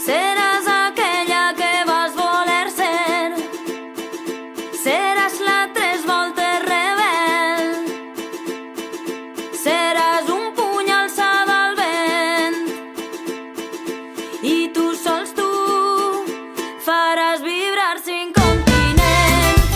Seràs aquella que vas voler ser, seràs la tres voltes rebel, seràs un puny alçat al vent i tu sols tu faràs vibrar 5 continents.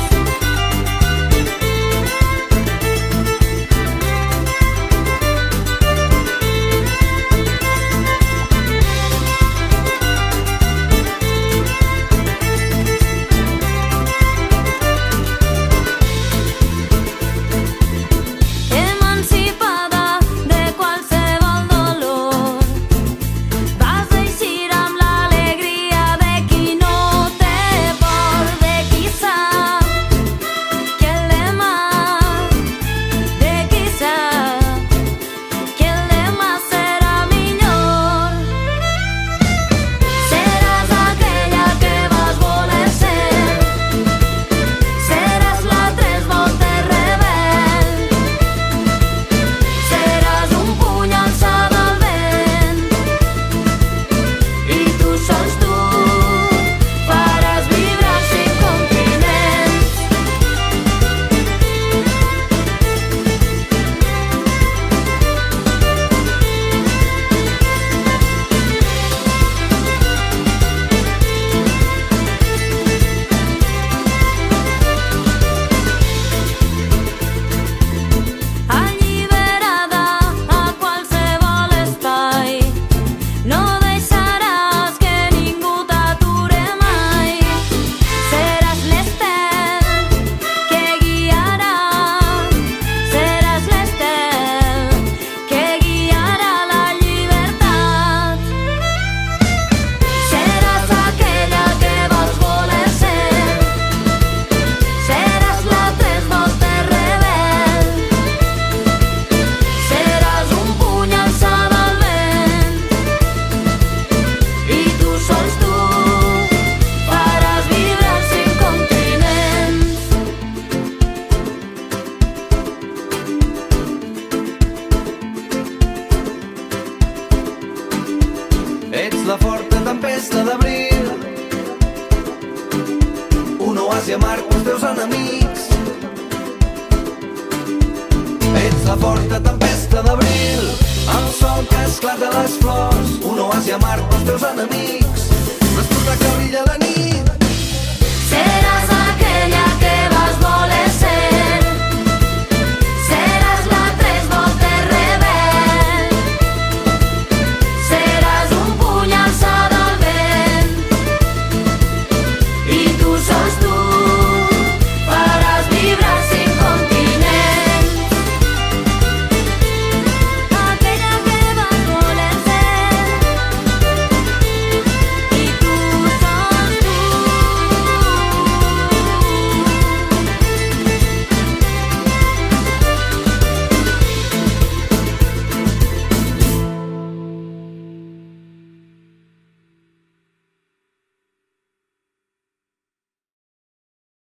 Emancipada de qualsevol dolor, vas eixir amb l'alegria de qui no té por, de qui sap que el demà, de qui sap que el demà serà millor. Seràs aquella que vas voler ser, seràs la tres voltes rebel, seràs un puny alçat al vent i tu sols tu faràs vibrar 5 continents. Alliberada a qualsevol espai, no deixaràs que ningú t'ature mai. Seràs l'estel que guiarà, seràs l'estel que guiarà la llibertat. Seràs aquella que vas voler ser, seràs la tres voltes rebel, seràs un puny alçat al vent i tu sols tu faràs vibrar 5 continents. Ets la forta tempesta d'abril, un oasi amarg pels teus enemics. Ets la forta tempesta d'abril, el sol que esclata les flors, un oasi amarg pels teus enemics. L'esporta que brilla la nit,